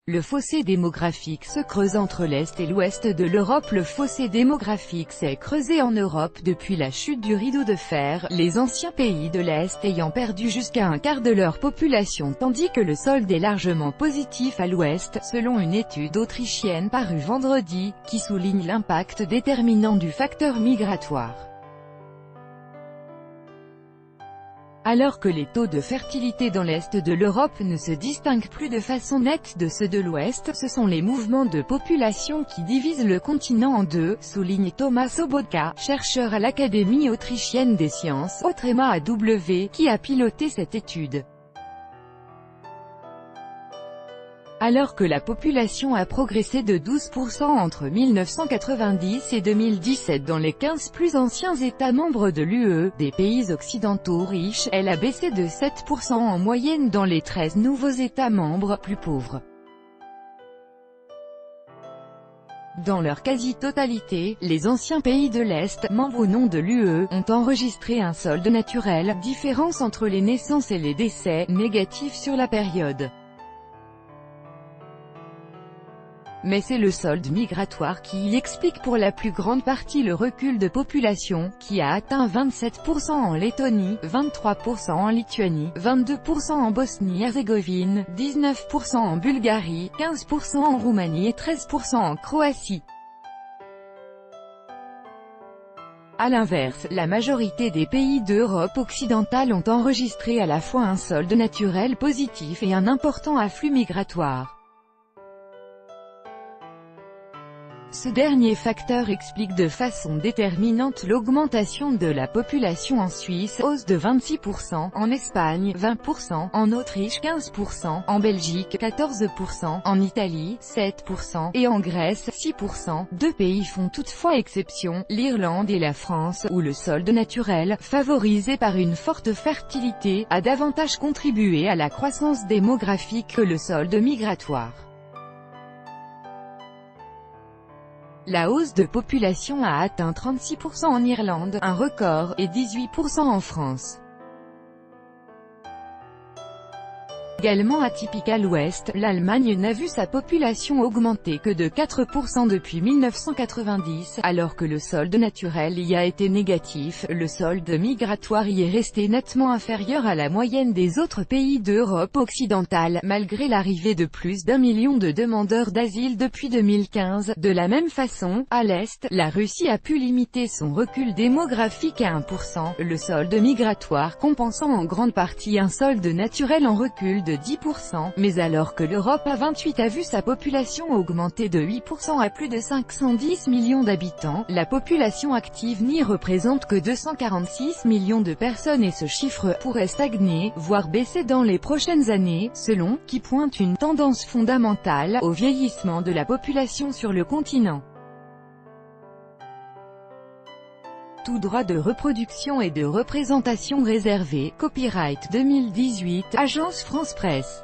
Le fossé démographique se creuse entre l'Est et l'Ouest de l'Europe. Le fossé démographique s'est creusé en Europe depuis la chute du rideau de fer, les anciens pays de l'Est ayant perdu jusqu'à un quart de leur population tandis que le solde est largement positif à l'Ouest, selon une étude autrichienne parue vendredi, qui souligne l'impact déterminant du facteur migratoire. Alors que les taux de fertilité dans l'Est de l'Europe ne se distinguent plus de façon nette de ceux de l'Ouest, ce sont les mouvements de population qui divisent le continent en deux, souligne Thomas Sobotka, chercheur à l'Académie autrichienne des sciences, autrement AW, qui a piloté cette étude. Alors que la population a progressé de 12% entre 1990 et 2017 dans les 15 plus anciens États membres de l'UE, des pays occidentaux riches, elle a baissé de 7% en moyenne dans les 13 nouveaux États membres plus pauvres. Dans leur quasi-totalité, les anciens pays de l'Est, membres ou non de l'UE, ont enregistré un solde naturel, différence entre les naissances et les décès, négatif sur la période. Mais c'est le solde migratoire qui y explique pour la plus grande partie le recul de population, qui a atteint 27% en Lettonie, 23% en Lituanie, 22% en Bosnie-Herzégovine, 19% en Bulgarie, 15% en Roumanie et 13% en Croatie. À l'inverse, la majorité des pays d'Europe occidentale ont enregistré à la fois un solde naturel positif et un important afflux migratoire. Ce dernier facteur explique de façon déterminante l'augmentation de la population en Suisse, hausse de 26%, en Espagne, 20%, en Autriche, 15%, en Belgique, 14%, en Italie, 7%, et en Grèce, 6%. Deux pays font toutefois exception, l'Irlande et la France, où le solde naturel, favorisé par une forte fertilité, a davantage contribué à la croissance démographique que le solde migratoire. La hausse de population a atteint 36% en Irlande, un record, et 18% en France. Également atypique à l'Ouest, l'Allemagne n'a vu sa population augmenter que de 4% depuis 1990, alors que le solde naturel y a été négatif. Le solde migratoire y est resté nettement inférieur à la moyenne des autres pays d'Europe occidentale, malgré l'arrivée de plus d'1 million de demandeurs d'asile depuis 2015. De la même façon, à l'Est, la Russie a pu limiter son recul démographique à 1%, le solde migratoire compensant en grande partie un solde naturel en recul de 10%, mais alors que l'Europe à 28 a vu sa population augmenter de 8% à plus de 510 millions d'habitants, la population active n'y représente que 246 millions de personnes et ce chiffre pourrait stagner, voire baisser dans les prochaines années, selon, qui pointe une tendance fondamentale au vieillissement de la population sur le continent. Tout droit de reproduction et de représentation réservé, copyright 2018, Agence France Presse.